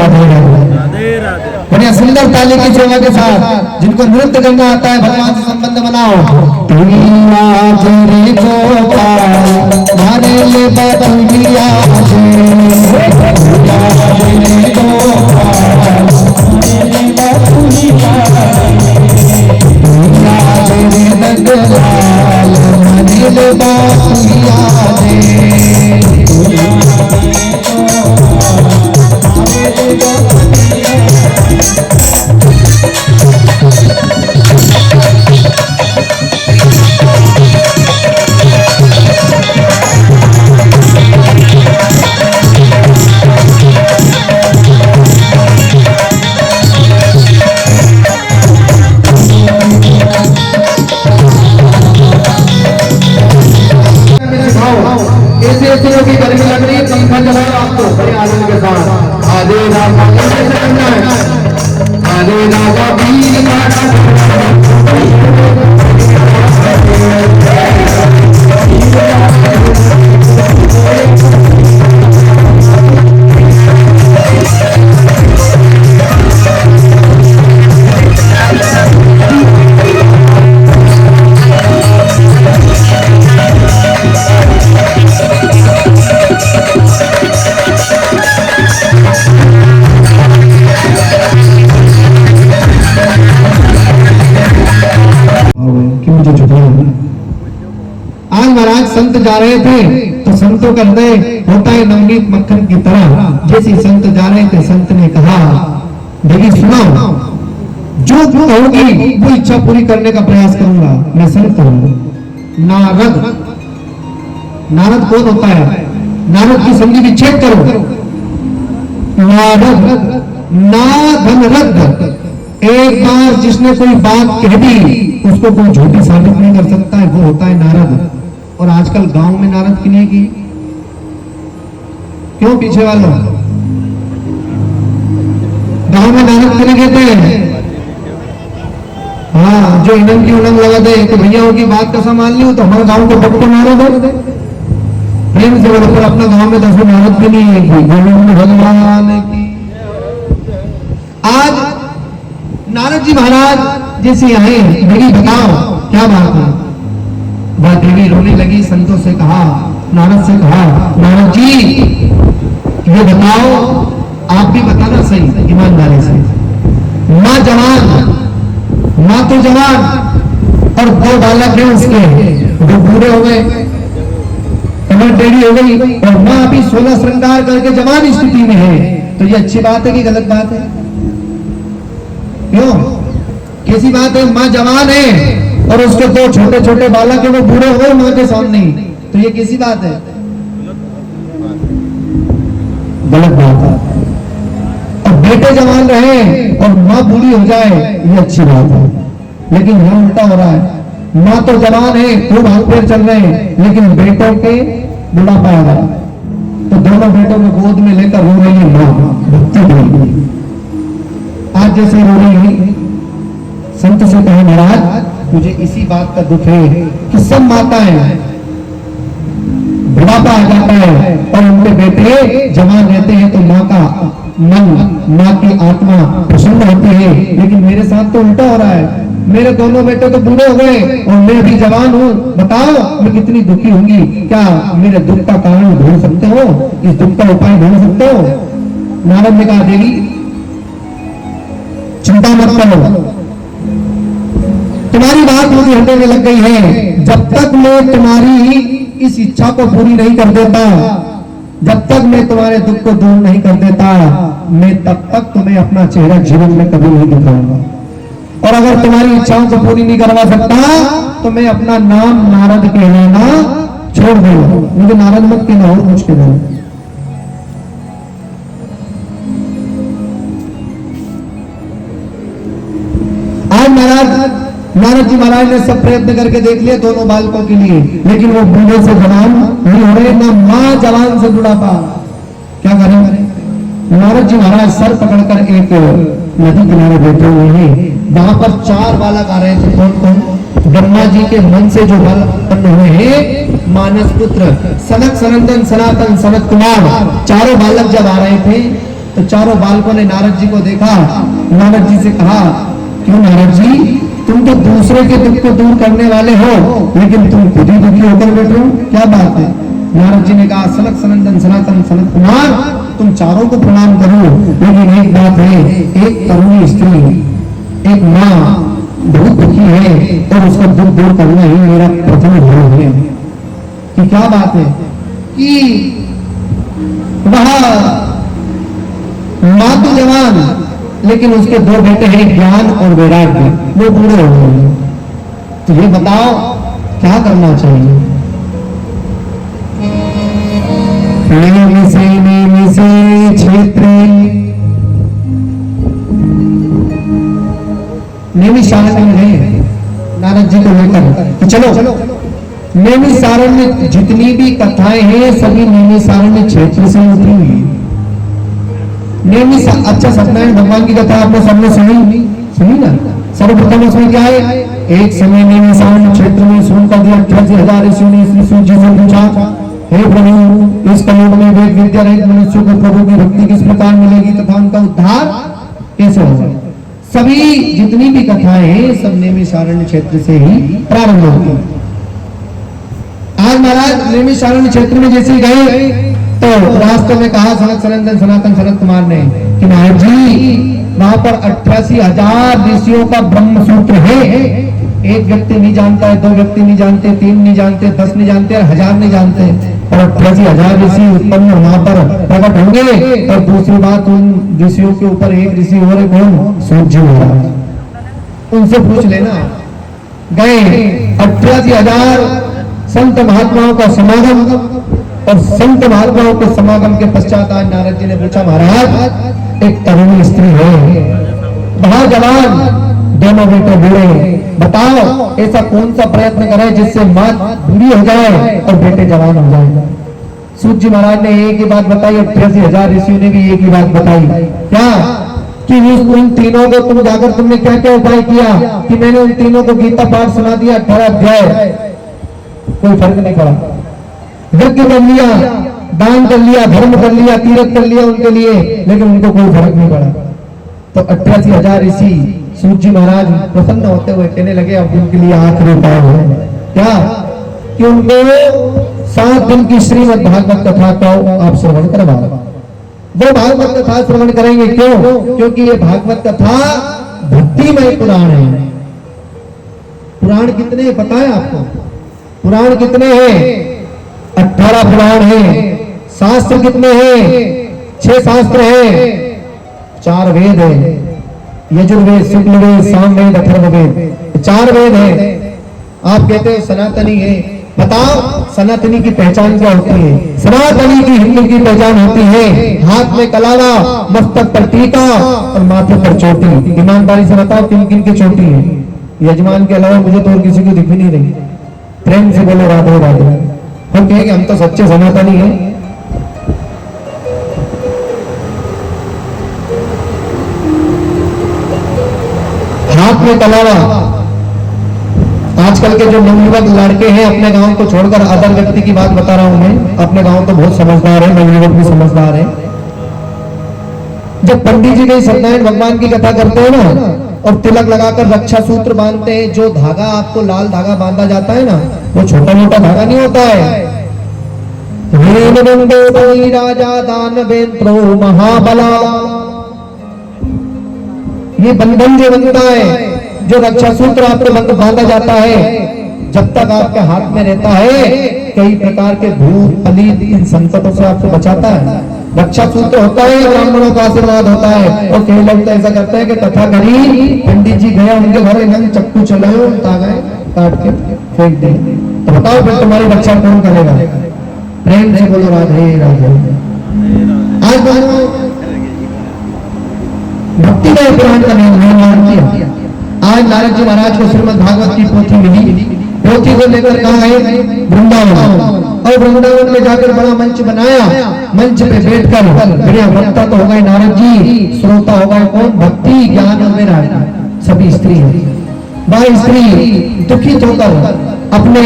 राधे राधे। बढ़िया सुंदर ताली की सेवा के साथ जिनको नृत्य करना आता है भगवान से संबंध बनाओ। मारे ले बतुलिया की गर्मी लग रही है, पंखा चलाओ आपको बड़े आनंद के साथ। आधे राजा आधे राजा संत जा रहे थे तो संतों का हृदय होता है नवनीत मक्खन की तरह। जैसे संत जा रहे थे संत ने कहा देखिए सुनो, जो होगी वो इच्छा पूरी करने का प्रयास करूंगा, मैं संत हूं। नारद कौन होता है? नारद की संधि विच्छेद करो। नारद ना धन रद्द, एक बार जिसने कोई बात कह दी उसको कोई झूठी साबित नहीं कर सकता है, वो होता है नारद। और आजकल गांव में नारद किने की क्यों पीछे वालों? गांव में नारद किने कहते हैं? हाँ, जो इनम की उड़न लगा दे कि भैया की बात का संभाल ली तो हमारे गांव को पक्के नारद दे प्रेम से बोलो। पर अपना गांव में 10 नारद भी नहीं है कि गोविंद भगवान की। आज नारद जी महाराज जैसे आए, मेरी बताओ क्या बात है? वह देवी रोने लगी, संतों से कहा, नारद से कहा, नारद जी ये बताओ, आप भी बताना सही ईमानदारी से। माँ जवान, माँ तो जवान और 2 बालक हैं उसके, जो बूढ़े हो गए, कमर टेढ़ी हो गई, और माँ अभी 16 श्रृंगार करके जवान स्थिति में है। तो ये अच्छी बात है कि गलत बात है? क्यों, कैसी बात है? माँ जवान है और उसके 2 छोटे छोटे बालक है, वो बूढ़े हो गए मां के सामने, तो ये कैसी बात है? गलत बात है। और बेटे जवान रहे और मां बूढ़ी हो जाए, ये अच्छी बात है। लेकिन यहां उल्टा हो रहा है, मां तो जवान है, खूब हाथ पैर चल रहे हैं, लेकिन बेटों के बुढ़ापा आ रहा है, तो दोनों बेटों को गोद में लेकर रो रही है मां, भक्ति नहीं। आज जैसे रो रही है, संत से कहे महाराज मुझे इसी बात का दुख है कि सब माताएं बुढ़ापा आ जाता है और उनके बेटे जवान रहते हैं, तो माँ का मन, माँ की आत्मा प्रसन्न होती है। लेकिन मेरे साथ तो उल्टा हो रहा है, मेरे दोनों बेटे तो बूढ़े हो गए और मैं भी जवान हूँ। बताओ मैं कितनी दुखी होंगी। क्या मेरे दुख का कारण ढूंढ सकते हो? इस दुख का उपाय ढूंढ सकते हो? नारद ने कहा देवी चिंता मत करो, तुम्हारी बात मुझे हृदय में लग गई है। जब तक मैं तुम्हारी इस इच्छा को पूरी नहीं कर देता, जब तक मैं तुम्हारे दुख को दूर नहीं कर देता, मैं तब तक तुम्हें अपना चेहरा जीवन में कभी नहीं दिखाऊंगा। और अगर तुम्हारी इच्छाओं को पूरी नहीं करवा सकता तो मैं अपना नाम नारद कहलाना छोड़ दूंगा। मुझे नारद मत कहना, और कुछ कहना। आज नारद जी महाराज ने सब प्रयत्न करके देख लिया दोनों बालकों के लिए, लेकिन वो बूढ़े से जवान नहीं हो रहे, ना मां जवान से बुढ़ापा। क्या करें? नारद जी महाराज सर पकड़कर एक नदी किनारे बैठे हुए हैं। वहां पर 4 बालक आ रहे थे। कौन कौन? ब्रह्मा जी के मन से जो बालक उत्पन्न हुए हैं, मानस पुत्र सनक, सनंदन, सनातन, सनत कुमार, चारों बालक जब आ रहे थे तो चारों बालकों ने नारद जी को देखा, नारद जी से कहा, क्यों नारद जी, तुम तो दूसरे के दुख को दूर करने वाले हो, लेकिन तुम खुद ही दुखी होकर बैठे हो, क्या बात है? नारद जी ने कहा, सनक सनंदन सनातन सनत कुमार, तुम चारों को प्रणाम करो, लेकिन एक बात है, एक तरुणी स्त्री, एक माँ बहुत दुखी है और उसका दुख दूर करना ही मेरा प्रथम धर्म है। कि क्या बात है कि वह माँ तो जवान, लेकिन उसके दो बेटे हैं ज्ञान और वैराग्य, वो बूढ़े हो गए। तो ये बताओ क्या करना चाहिए? नेमि से क्षेत्र नैमिषारण्य में है नारद जी को लेकर कि चलो नैमिषारण्य जितनी भी कथाएं हैं सभी नैमिषारण्य क्षेत्र से उतरी हुई है। अच्छा, सत्यनारायण भगवान की कथा आपने सबने सुनी ना? सर्वप्रथम उसमें क्या है? एक समय नैमिषारण्य क्षेत्र में सुनकर 88,000 ऋषियों ने श्री सूत जी से पूछा, हे प्रभु, इस कलयुग में वेद विद्या रहित मनुष्यों को प्रभु की भक्ति किस प्रकार मिलेगी तथा उनका उद्धार कैसे होगा? सभी जितनी भी कथाएं हैं सब नैमिषारण्य क्षेत्र से ही प्रारंभ होती है। आज महाराज नैमिषारण्य क्षेत्र में जैसे गए तो रास्ते में कहा सनत सनंदन सनातन सनत कुमार ने कि नारद जी, वहां पर 88,000 ऋषियों का ब्रह्म सूत्र है। एक व्यक्ति नहीं जानता है, दो व्यक्ति नहीं जानते, 3 नहीं जानते, 10 नहीं जानते, 1000 नहीं जानते, और 88,000 ऋषि उत्पन्न वहां पर प्रकट होंगे। और दूसरी बात, उन ऋषियों के ऊपर एक ऋषि हो रहे कौन? सूत जी महाराज। उनसे पूछ लेना। गए 88,000 संत महात्माओं का समागम, और संत महात्माओं के समागम के पश्चात आज नारद जी ने पूछा, महाराज एक तरुणी स्त्री है, बहुत जवान, दोनों बेटे बूढ़े, बताओ ऐसा कौन सा प्रयत्न करे जिससे मां बूढ़ी हो जाए और बेटे जवान हो जाए? सूत जी महाराज ने एक ही बात बताई, 88,000 ऋषियों ने भी एक ही बात बताई। क्या? कि उन तीनों को तुम जाकर तुमने क्या क्या उपाय किया? कि मैंने उन तीनों को गीता पाठ सुना दिया 18 अध्याय, कोई फर्क नहीं पड़ा। यज्ञ कर लिया, दान कर लिया, धर्म कर लिया, तीर्थ कर लिया उनके लिए, लेकिन उनको कोई फर्क नहीं पड़ा। तो 88,000 ऋषि सूत जी महाराज प्रसन्न होते हुए कहने लगे, अब उनके लिए आखिरी उपाय है क्या? कि उनको 7 दिन की श्रीमद् भागवत कथा को आप श्रवण करवाओ। वो भागवत कथा श्रवण करेंगे, क्यों? क्योंकि ये भागवत कथा भक्तिमय पुराण है। पुराण कितने हैं पता है आपको? पुराण कितने हैं? 18 पुराण है। शास्त्र कितने हैं? 6 शास्त्र हैं, 4 वेद है, यजुर्वेद, शुक्लवेद, सामवेद, अथर्ववेद, 4 वेद है। आप कहते हो सनातनी है, बताओ सनातनी की पहचान क्या होती है? सनातनी की हिंदू की पहचान होती है हाथ में कलावा, मस्तक पर टीका और माथे पर चोटी। ईमानदारी से बताओ किन किन की चोटी है? यजमान के अलावा मुझे तो और किसी को दिख भी नहीं रही। प्रेम से बोलो राधे राधे। हम कहेंगे हम तो सच्चे सनातनी हैं। हाथ में कलावा। आजकल के जो नवयुवक लड़के हैं अपने गांव को छोड़कर, अदर व्यक्ति की बात बता रहा हूं मैं, अपने गांव तो बहुत समझदार है, नवयुवक भी समझदार है। जब पंडित जी के सत्यनारायण भगवान की कथा करते हैं ना, और तिलक लगाकर रक्षा सूत्र बांधते हैं, जो धागा आपको लाल धागा बांधा जाता है ना, वो छोटा मोटा धागा नहीं होता है। राजा दानवेंद्रो महाबला, ये बंधन जो बनता है, जो रक्षा सूत्र आपको बांधा जाता है, जब तक आपके हाथ में रहता है, कई प्रकार के भूत पलीत इन संकटों से आपको बचाता है। रक्षा सूत्र होता है, ब्राह्मणों का आशीर्वाद होता है। और कई लोग तो ऐसा करते हैं कि कथा करी, पंडित जी गए उनके घर, एकदम चक्कू चलाए, तागा काट के फेंक दे, तो बताओ फिर तुम्हारी रक्षा कौन करेगा? प्रेम से बोलो राधे राधे। आज भक्ति में पुराण का निर्माण किया। आज नारद जी महाराज को श्रीमद् भागवत की पोथी मिली। पोथी को लेकर कहा है वृंदावन, और वृंदावन में जाकर बड़ा मंच बनाया। मंच पे बैठकर बढ़िया वक्ता तो हो गए नारद जी, श्रोता हो गए कौन? भक्ति ज्ञान और वैराग्य, सभी स्त्री। वह स्त्री दुखित होकर अपने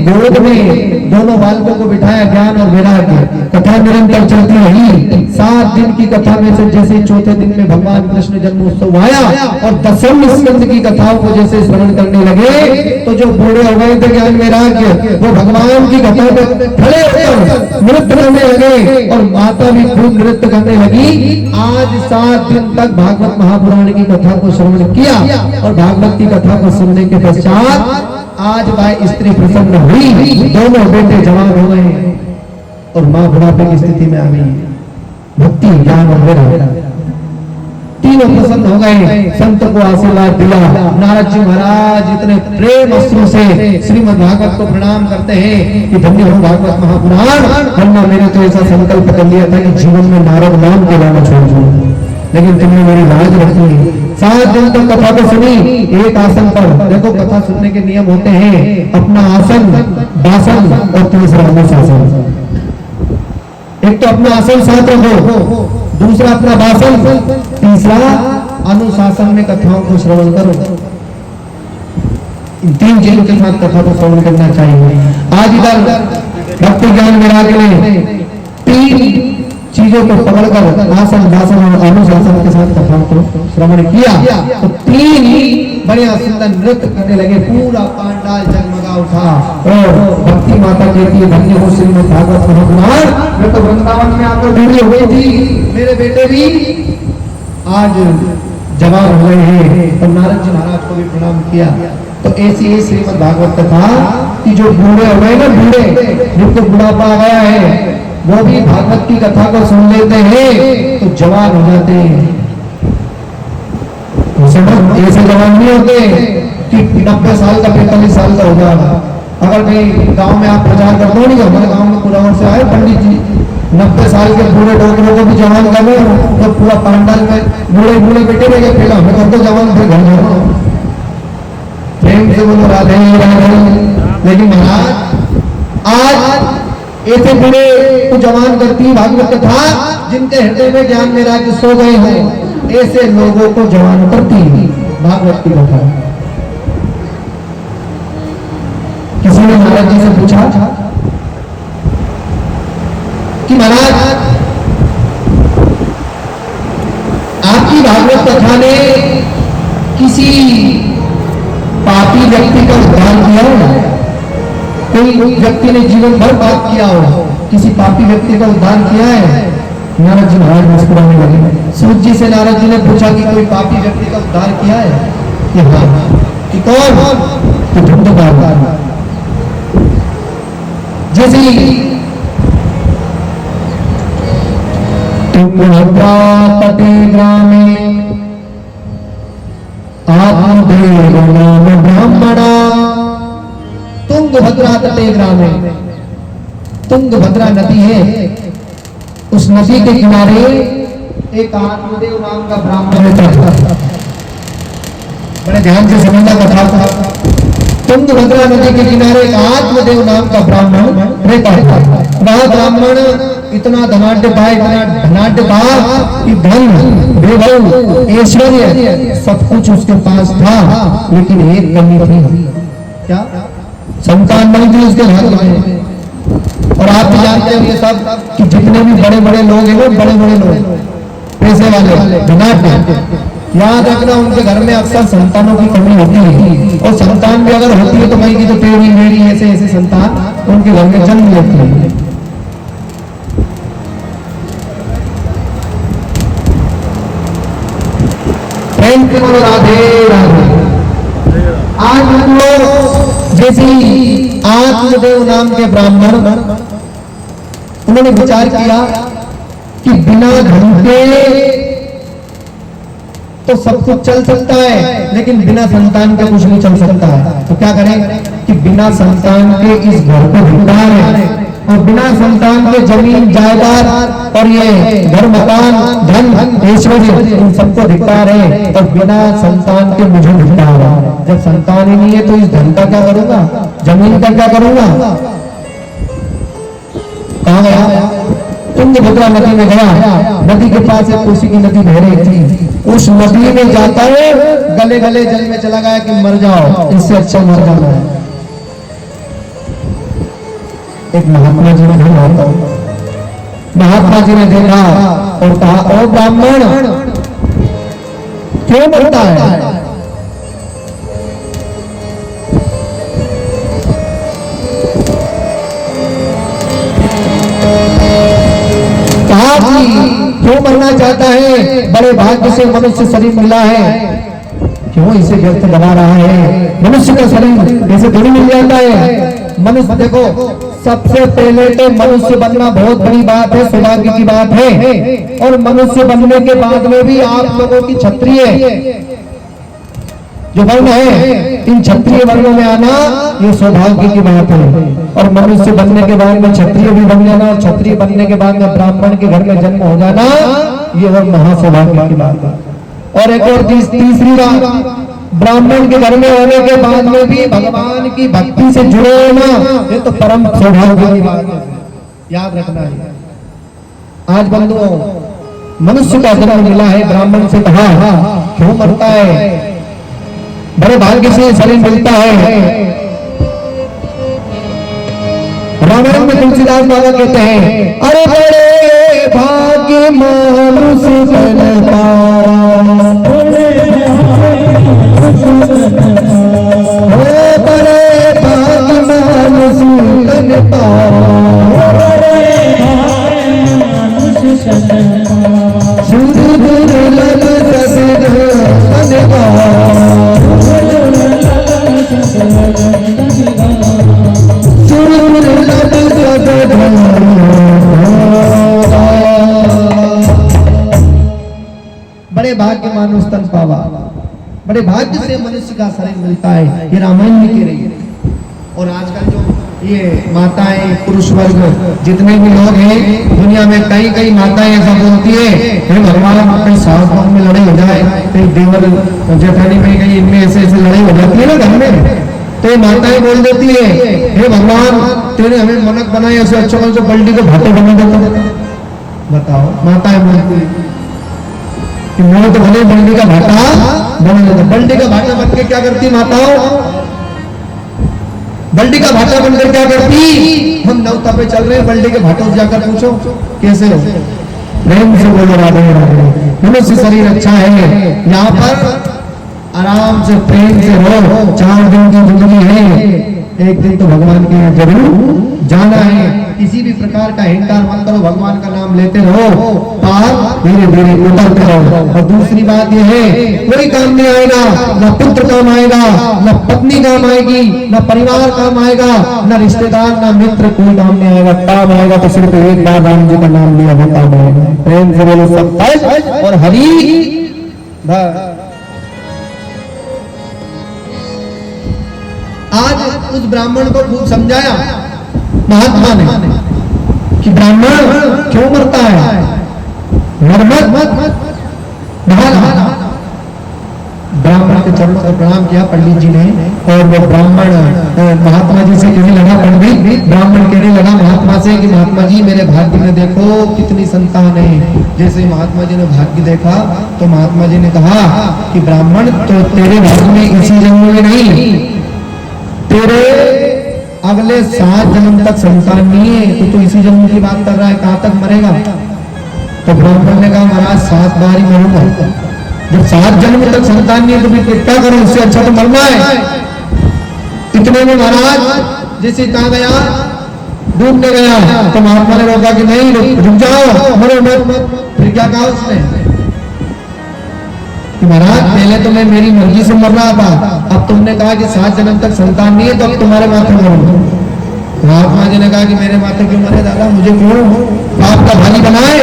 गोद में दोनों बालकों को बिठाया, ज्ञान और वैराग्य। कथा निरंतर चलती रही। 7 दिन की कथा में से जैसे चौथे दिन में भगवान कृष्ण जन्मोत्सव आया और 10वें स्कंद की कथाओं को जैसे स्मरण करने लगे, तो जो बूढ़े हो गए थे ज्ञान वैराग्य, वो भगवान की कथा पे खड़े होकर नृत्य करने लगे और माता भी खूब नृत्य करने लगी। आज 7 दिन तक भागवत महापुराण की कथा को श्रवण किया और भागवत की कथा को सुनने के पश्चात आज वह स्त्री प्रसन्न हुई, दोनों बेटे जवान हो गए और मां बुढ़ापे की स्थिति में आ गई। भक्ति, ज्ञान और वैराग्य तीनों प्रसन्न हो गए। संत को आशीर्वाद दिया। नारद जी महाराज इतने प्रेम अश्रु से श्रीमद् भागवत को प्रणाम करते हैं कि धन्य हो भागवत महापुराण, वरना मैंने तो ऐसा संकल्प कर लिया था कि जीवन में नारद नाम के नाम छोड़ दूं, लेकिन तुमने मेरी लाज रखी। 7 दिन तक कथा को सुनी एक आसन पर। देखो कथा सुनने के नियम होते हैं, अपना आसन, दासन और तीसरा अनुशासन। एक तो अपना आसन साथ रखो, दूसरा अपना भाषण, तीसरा अनुशासन में कथाओं को श्रवण करो। इन 3 चीजों के साथ कथा को श्रवण करना चाहिए। आज इधर भक्ति ज्ञान वैराग्य ने 3 चीजों को पकड़कर आसन, भाषण और अनुशासन के साथ कथाओं को श्रवण किया तो 3 बढ़िया सुंदर नृत्य करने लगे। पूरा पांडाल जगमगा उठा और भक्ति माता कहती है धन्य हो श्रीमद् भागवत महापुराण। मैं तो वृंदावन में आकर बूढ़ी हो गई थी, मेरे बेटे भी आज जवान हो गए हैं। और नारद जी महाराज को भी प्रणाम किया। तो ऐसी ही श्रीमद् भागवत कथा कि जो बूढ़े हो गए ना, बूढ़े जिनको बुढ़ापा आ गया है, वो भी भागवत की कथा को सुन लेते हैं तो जवान हो जाते हैं। ऐसे जवान नहीं होते कि 90 साल का 45 साल का हो जाएगा। अगर कहीं गांव में आप प्रचार कर दो, नहीं हमारे गांव में पुरावर से आए पंडित जी, 90 साल के बूढ़े डॉक्टरों को भी जवान कर रहे हो, तो पूरा पांडाल में बूढ़े बूढ़े बेटे रहे पहला हमें कर दो जवान, फिर घर जाओ। प्रेम से बोलो राधे राधे। लेकिन महाराज आज ऐसे बूढ़े को जवान करती भागवत कथा, जिनके हृदय में ज्ञान में राज्य सो गए हो, ऐसे लोगों को जवान करती भागवत की कथा। किसी ने महाराज जी से पूछा कि महाराज आपकी भागवत कथा ने किसी पापी व्यक्ति का उद्धार किया हो? कोई व्यक्ति ने जीवन भर पाप किया हो, किसी पापी व्यक्ति का उद्धार किया है? नारद जी महाराज मुस्कुराने लगे। सूत जी से नारद जी ने पूछा कि कोई पापी व्यक्ति का उद्धार किया है? कि हाँ। कि कौन? तो धुंधकार। जैसे तटे ग्रामे आत्मदेव नाम ब्राह्मणा। तुंगभद्रा तटे ग्रामे, तुंगभद्रा नदी है, उस नदी के किनारे एक आत्मदेव नाम का ब्राह्मण रहता था। बड़े ध्यान से समझना कथा को। तुंगभद्रा नदी के किनारे एक आत्मदेव नाम का ब्राह्मण रहता है। वह ब्राह्मण इतना धनाढ्य था, इतना धनाढ्य था कि धन, वैभव, ऐश्वर्य सब कुछ उसके पास था, लेकिन एक कमी थी। क्या? संतान नहीं थी उसके घर में। और आप भी जानते हैं ये सब कि जितने भी बड़े बड़े लोग हैं, वो बड़े बड़े लोग, पैसे वाले, धनाढ्य, याद रखना उनके घर में अक्सर संतानों की कमी होती है। और संतान भी अगर होती है तो कहीं की तो तेरी मेरी ऐसे ऐसे संतान उनके घर में जन्म लेती है। प्रेम से बोलो राधे राधे। आज हम लोग जैसे आत्मदेव नाम के ब्राह्मण, उन्होंने विचार किया कि बिना धन के तो सब कुछ चल सकता है, लेकिन बिना संतान के कुछ नहीं चल सकता है। तो क्या करें कि बिना संतान के इस घर को धिक्कार है, और बिना संतान के जमीन जायदाद और ये घर मकान धन ऐश्वर्य इन सबको धिक्कार है, और बिना संतान के मुझे धिक्कार है। जब संतान ही नहीं है तो इस धन का क्या करूंगा, जमीन का क्या करूंगा? कहाँ गया? तुंगभद्रा नदी में गया। नदी के पास एक कोसी की नदी बह रही थी। उस नदी में जाता है, गले गले जल में चला गया कि मर जाओ, इससे अच्छा मर जाना है। एक महात्मा जी ने देखा, महात्मा जी ने देखा और कहा, ओ ब्राह्मण क्यों मरता है? कहा कि क्यों मरना चाहता है? बड़े भाग्य से मनुष्य शरीर मिला है, क्यों इसे व्यर्थ बना रहा है? मनुष्य का शरीर ऐसे थोड़ी मिल जाता है। मनुष्य देखो, सबसे पहले तो मनुष्य बनना बहुत बड़ी बात है, सौभाग्य की बात है। और मनुष्य बनने के बाद में भी आप लोगों की क्षत्रिय जो वर्ण है, इन क्षत्रिय वर्णों में आना ये सौभाग्य की बात है। और मनुष्य बनने के बाद में क्षत्रिय भी बन जाना और क्षत्रिय बनने के बाद में ब्राह्मण के घर में जन्म हो जाना, ये और महासौभाग्य की बात है। और एक और तीसरी बात, ब्राह्मण के घर में होने के बाद में भी भगवान की भक्ति से जुड़े होना, ये तो परम सौभाग्य की बात है, याद रखना है। आज बंधुओं, मनुष्य का जन्म मिला है, ब्राह्मण से कहा क्यों मरता है? बड़े भाग्य से शरीर मिलता है। रामायण में तुलसीदास बाबा कहते हैं, अरे बड़े भाग्य मनुष्य जन पाया, बड़े भाग्य मनुष्य जन पाया, सुर दुर्लभ सद बड़े भाग्य मानुष तन पावा, बड़े भाग्य से मनुष्य का शरीर मिलता है, ये रामायण में कह रही है। और आजकल जो ये माताएं, पुरुष वर्ग जितने भी लोग हैं दुनिया में, कई कई माताएं ऐसा बोलती है, हे भगवान अपने सास बहू में लड़ाई हो जाए, कहीं देवर जेठानी में कहीं इनमें ऐसे ऐसे लड़ाई हो जाती है ना घर में, तो ये माताएं बोल देती है, हे भगवान तेरे हमें मनक बनाए, ऐसे अच्छा कौन से बल्टी को भाटे बना देता। बताओ, माताएं बोलती है कि मैंने तो भले बल्टी का भाटा बना देता। बल्टी का भाटा बन के क्या करती माताओं? बल्टी का भाटा बनकर क्या करती? हम नवता पे चल रहे हैं, बल्टी के भाटों से जाकर पूछो कैसे हो, प्रेम से बोलो राधे राधे। मनुष्य शरीर अच्छा है, यहाँ पर आराम से प्रेम से रहो, 4 दिन की जिंदगी है, एक दिन तो भगवान के यहाँ जरूर जाना है। किसी भी प्रकार का हिंकार मत करो, भगवान का नाम लेते रहो, पार धीरे धीरे उतरते रहो। और दूसरी बात यह है, कोई काम नहीं आएगा, न पुत्र काम आएगा, न पत्नी काम आएगी, न परिवार काम आएगा, न रिश्तेदार, न मित्र, कोई काम नहीं आएगा। काम आएगा तो सिर्फ एक बार राम जी का नाम लिया वो काम आएगा। प्रेम से बोलो सब और हरि। आज उस ब्राह्मण को खूब समझाया महात्मा ने कि ब्राह्मण क्यों मरता है, मर मत। ब्राह्मण के चरणों को प्रणाम किया पंडित जी ने, और वो ब्राह्मण महात्मा जी से कहने लगा, पंडित ब्राह्मण कहने लगा महात्मा से कि महात्मा जी मेरे भाग्य में देखो कितनी संतान है। जैसे महात्मा जी ने भाग्य देखा तो महात्मा जी ने कहा कि ब्राह्मण तो तेरे भाग्य में इसी जन्म में नहीं, तेरे अगले 7 जन्म तक संतान नहीं है, तो इसी जन्म की बात कर रहा है, कहां तक मरेगा? तो ब्राह्मण ने कहा महाराज 7 बार ही मरूंगा। जब 7 जन्म तक संतान नहीं है तो फिर क्या करूं, उससे अच्छा तो मरना है। इतने में महाराज जैसे कहा गया डूबने गया, तो महात्मा ने रोका कि नहीं रुक जाओ, मरो मत। फिर क्या कहा उसने कि महाराज पहले तो मैं मेरी मर्जी से मर रहा था, अब तुमने कहा कि 7 जन्म तक संतान नहीं है, तो अब तुम्हारे माथे मरूंगा। महात्मा जी ने कहा कि मेरे माथे क्यों मरे दादा, मुझे क्यों पाप का भागी बनाए?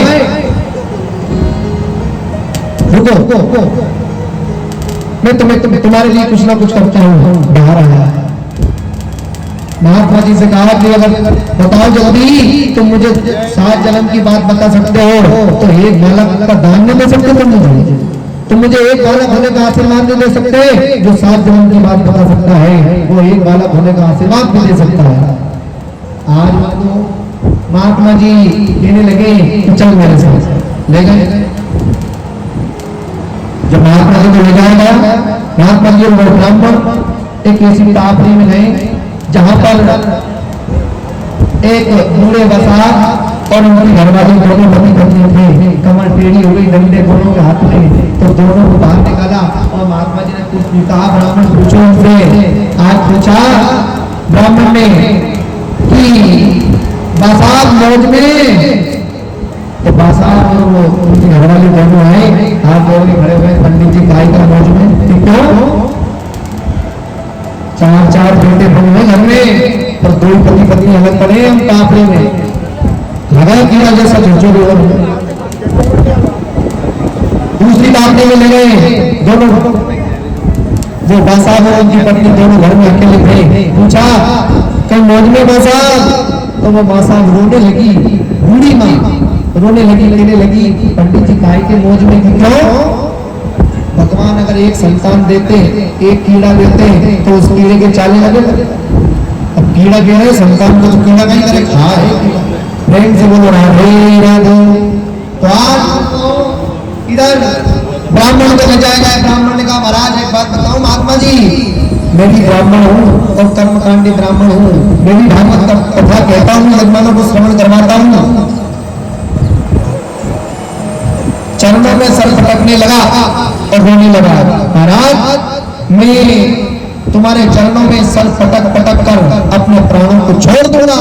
रुको, मैं तुम्हारे लिए कुछ ना कुछ करता हूँ। बाहर आया, महात्मा जी से कहा कि अगर बताओ जल्दी, तुम मुझे 7 जन्म की बात बता सकते हो तो एक बालक का दान नहीं दे सकते तुम मुझे एक बालक होने का आशीर्वाद नहीं दे सकते, जो 7 जन्म की बात बता सकता है वो एक बालक होने का आशीर्वाद भी दे सकता है। आज महात्मा जी कहने लगे कि चल मेरे साथ, ले गए। जब महात्मा जी को ले जाया गया, महात्मा जी और ब्राह्मण एक ऐसी टापरी में गए जहां पर एक बूढ़े बसार और उनकी घरवाली दोनों पति पत्नी थे। कमर टेढ़ी हो गई, डंडे दोनों के हाथ में, तो दोनों को बाहर निकाला और महात्मा जी ने कुछ कहा। ब्राह्मण पूछो उनसे, आज पूछा ब्राह्मण ने कि बसार मौज में, तो बासार और वो उनकी घरवाली दोनों आए, हाथ जोड़ के खड़े हुए, पंडित जी गाय का मौज में, क्यों? चार चार बेटे बन गए घर में, पर दो पति पत्नी अलग पड़े हम काफले में, लगा कीड़ा जैसा झोंचो भी। दूसरी काफले में ले गए दोनों, वो बासार और उनकी पत्नी दोनों घर में अकेले थे। पूछा कहीं मौज में बासार? तो वो बासार रोने लगी, बूढ़ी माँ रोने लगी, कहने लगी पंडित जी गाय के मौज में क्यों? भगवान अगर एक संतान देते, एक कीड़ा देते, तो उस कीड़े के चाले लगे। अब कीड़ा कह रहे संतान को, तो कीड़ा नहीं करे, खाए। प्रेम से बोलो राधे राधे। तो आज इधर ब्राह्मण को ले जाएगा। ब्राह्मण ने कहा महाराज एक बात बताऊं महात्मा जी, मैं भी ब्राह्मण हूँ और कर्मकांडी ब्राह्मण हूँ, मैं भी भागवत कथा कहता हूँ, यजमानों को श्रवण करवाता हूँ। चरणों में सर पटकने लगा और रोने लगा। महाराज मैं तुम्हारे चरणों में सर पटक पटक कर अपने प्राणों को छोड़ दूंगा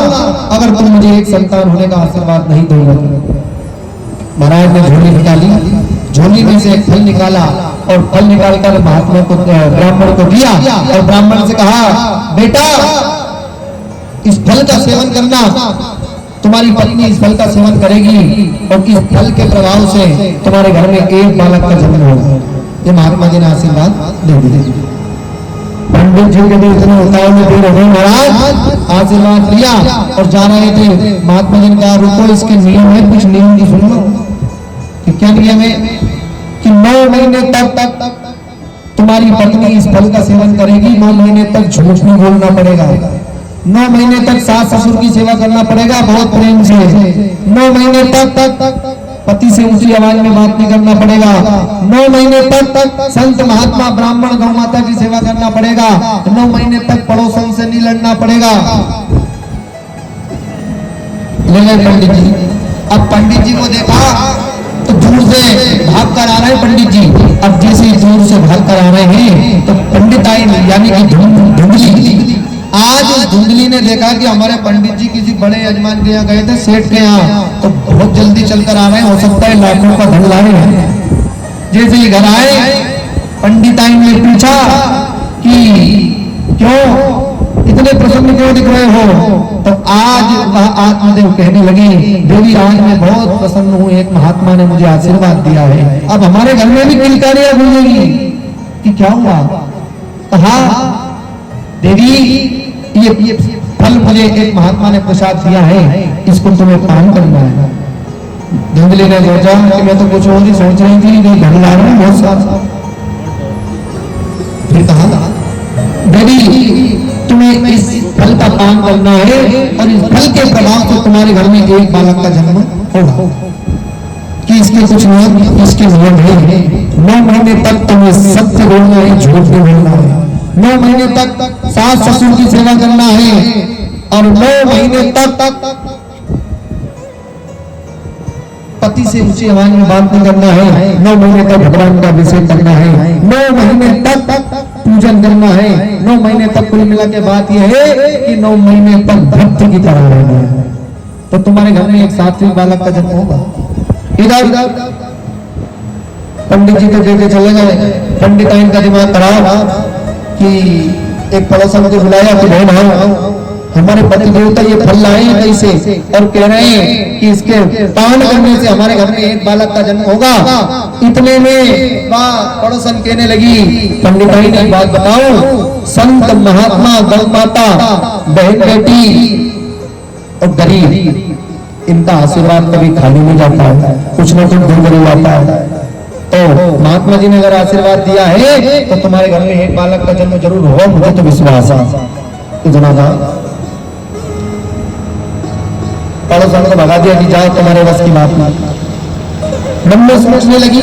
अगर तुम मुझे एक संतान होने का आशीर्वाद नहीं दोगे। महाराज ने झोली निकाली, झोली में से एक फल निकाला और फल निकालकर महात्मा को, ब्राह्मण को दिया और ब्राह्मण से कहा बेटा इस फल का सेवन करना, तुम्हारी पत्नी इस फल का सेवन करेगी और इस फल के प्रभाव से तुम्हारे घर में एक बालक का जन्म होगा। ये महात्मा जी ने आशीर्वाद दे दिए। पंडित जी के भी इतने उतावल में दे रहे महाराज, आशीर्वाद लिया और जा रहे थे। महात्मा जी ने कहा रुको, इसके नियम है, कुछ नियम की सुन लो। कि क्या नियम है? कि 9 महीने तक तुम्हारी पत्नी इस फल का सेवन करेगी, 9 महीने तक झूठ नहीं बोलना पड़ेगा, 9 महीने तक सास ससुर की सेवा करना पड़ेगा बहुत प्रेम से, 9 महीने तक पति से ऊंची आवाज में बात नहीं करना पड़ेगा, 9 महीने तक संत महात्मा ब्राह्मण गौ माता की सेवा करना पड़ेगा, 9 महीने तक पड़ोसन से नहीं लड़ना पड़ेगा। ले गए पंडित जी। अब पंडित जी को देखा तो दूर से भाग कर आ रहे हैं पंडित जी। अब जैसे ही दूर से भाग कर आ रहे हैं तो पंडित आई यानी कि धुंधली, आज उस धुंधली ने देखा कि हमारे पंडित जी किसी बड़े यजमान के यहाँ गए थे, सेठ के यहाँ, तो बहुत जल्दी चलकर आ रहे हैं, हो सकता है लाखों का धन लाए हैं। जैसे ही घर आए पंडिताई ने पूछा कि क्यों इतने प्रसन्न क्यों दिख रहे हो? तो आज वह आत्मदेव कहने लगी देवी आज मैं बहुत प्रसन्न हूँ, एक महात्मा ने मुझे आशीर्वाद दिया है, अब हमारे घर में भी किलकारियां गूंजेगी। कि क्या हुआ? कहा देवी ये फल मुझे एक महात्मा ने प्रसाद दिया है, इसको तुम्हें पान करना है। धुंधली ने सोचा कि मैं तो कुछ और ही सोच रही थी, नहीं धन ला रहा हूं बहुत सारा। फिर कहा देवी तुम्हें इस फल का पान करना है और इस फल के प्रभाव से तुम्हारे घर में एक बालक का जन्म होगा। कि इसके कुछ नियम, इसके नियम है, 9 महीने तक तुम्हें सत्य बोलना है, झूठ नहीं बोलना है, 9 महीने तक सास ससुर की सेवा करना है और 9 महीने तक पति से ऊंची आवाज में बात नहीं करना है, 9 महीने तक भगवान का अभिषेक करना है, 9 महीने तक पूजन करना है, 9 महीने तक कुल मिला के बात यह है कि 9 महीने तक भक्त की तरह रहना है, तो तुम्हारे घर में एक सात्विक बालक का जन्म होगा। इधर पंडित जी तो देखे चले गए। पंडिताइन का दिमाग खराब कि एक पड़ोसन को बुलाया कि बहन आओ, हमारे पति देवता ये फल लाए हैं कैसे और कह रहे हैं कि इसके पान करने से हमारे घर में एक बालक का जन्म होगा। इतने में पड़ोसन कहने लगी पंडिताई ने बात बताओ, संत महात्मा गौ माता बहन बेटी और गरीब इनका आशीर्वाद कभी खाली नहीं जाता है, कुछ न कुछ ढूंढ जाता है। तो महात्मा जी ने अगर आशीर्वाद दिया है तो तुम्हारे घर में एक बालक का जन्म जरूर होगा, मुझे तो विश्वास है। इतना था पड़ोसन को भगा दिया कि जाओ तुम्हारे बस की बात नहीं। मन में सोचने लगी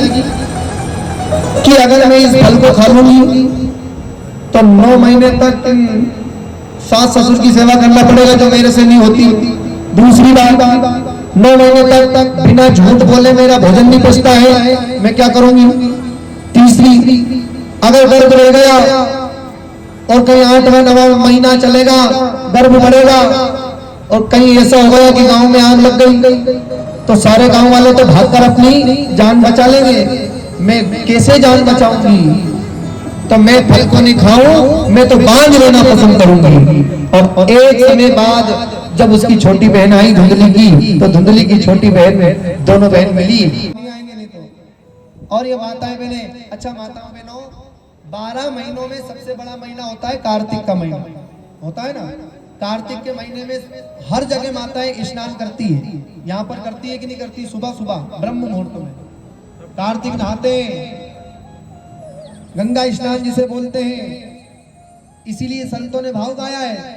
कि अगर मैं इस फल को खा लूंगी तो 9 महीने तक सास ससुर की सेवा करना पड़ेगा जो मेरे से नहीं होती। दूसरी बात, 9 महीने तक बिना झूठ बोले मेरा भोजन नहीं पचता है, मैं क्या करूंगी? तीसरी, अगर गर्भ रह गया और कहीं 8वां 9वां महीना चलेगा, गर्भ बढ़ेगा और कहीं ऐसा हो गया कि गांव में आग लग गई, तो सारे गांव वाले तो भागकर अपनी जान बचा लेंगे, मैं कैसे जान बचाऊंगी? तो मैं फल को नहीं खाऊं, मैं तो बांझ रहना पसंद करूंगी। और एक समय बाद जब उसकी छोटी बहन आई धुंधली की, तो धुंधली की छोटी बहन, दोनों बहन मिली, नहीं आएंगे नहीं तो। और ये माताएं बहने, अच्छा माताओं बहनों, 12 महीनों में सबसे बड़ा महीना होता है कार्तिक का महीना, होता है ना। कार्तिक के महीने में हर जगह माताएं स्नान करती है, यहाँ पर करती है कि नहीं करती? सुबह सुबह ब्रह्म मुहूर्त में कार्तिक नहाते हैं, गंगा स्नान जिसे बोलते हैं। इसीलिए संतों ने भाव गाया है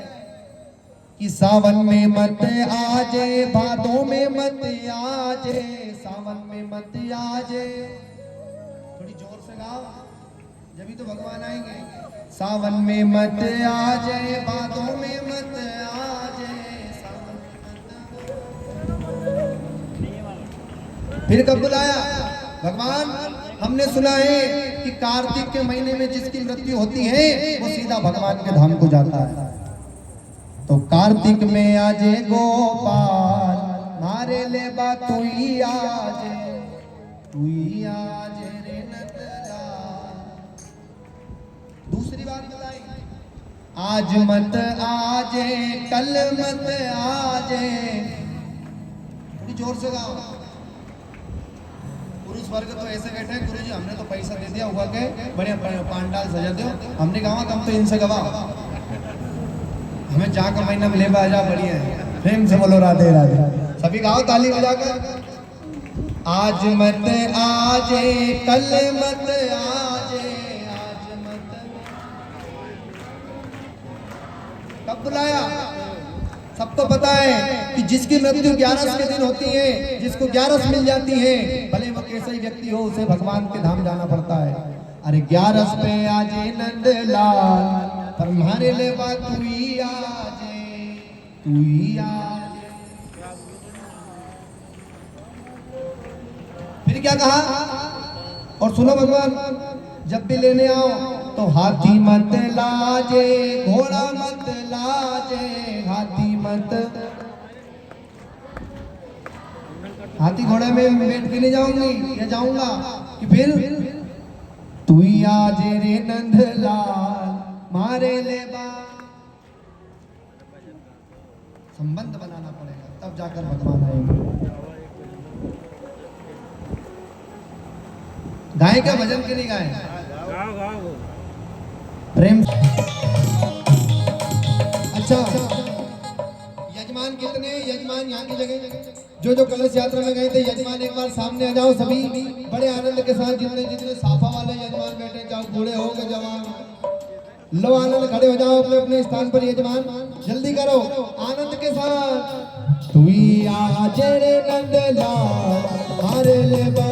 कि सावन में मत आजे, भादों में मत आजे, सावन में मत आजे। थोड़ी जोर से गाओ, जब तो भगवान आएंगे। सावन में मत आजे, भादों में मत आजे, सावन में मत। फिर कब बुलाया भगवान? हमने सुना है कि कार्तिक के महीने में जिसकी मृत्यु होती है वो सीधा भगवान के धाम को जाता है। तो कार्तिक में आजे गोपाल, मारे ले बा तू ही आजे, तू ही आजे रे नंदलाल। दूसरी बात बताई, आज मत आजे, कल मत आजे। थोड़ी जोर से गाओ। पुरुष वर्ग तो ऐसे बैठे हैं, गुरुजी हमने तो पैसा दे दिया हुआ के बढ़िया पांडाल सजा दो, हमने कहा कम तो इनसे गवा, हमें जा का महीना मिले जा बढ़िया है। प्रेम से बोलो राधे राधे। सभी गाओ ताली बजाकर। आज मत आजे, कल मत आजे, आज मत। कब बुलाया? सबको पता है कि जिसकी मृत्यु 11 के दिन होती है, जिसको 11 मिल जाती है, भले वो कैसा ही व्यक्ति हो, उसे भगवान के धाम जाना पड़ता है। अरे 11 पे आजे नंदलाल, पर मारे ले बा तू ही आजे, तू ही आजे। फिर क्या कहा? और सुनो भगवान, जब भी लेने आओ तो हाथी मत लाजे, घोड़ा मत लाजे, हाथी मत। हाथी घोड़े में बैठ के नहीं जाऊंगी, या जाऊंगा कि फिर तू ही आजे रे नंदलाल, मारे ले बा। संबंध बनाना पड़ेगा, तब जाकर भगवान आएंगे। गाय क्या भजन के नहीं गाए? प्रेम। अच्छा, यजमान कितने? यजमान यहाँ की जगह जो कलश यात्रा में गए थे, यजमान एक बार सामने आ जाओ सभी, बड़े आनंद के साथ। जितने जितने साफा वाले यजमान बैठे, चाहे बूढ़े हो गए जवान, लो आनंद, खड़े हो जाओ अपने अपने स्थान पर। यजमान जल्दी करो आनंद के साथ। तू ही आजे रे नंदलाल, मारे ले बा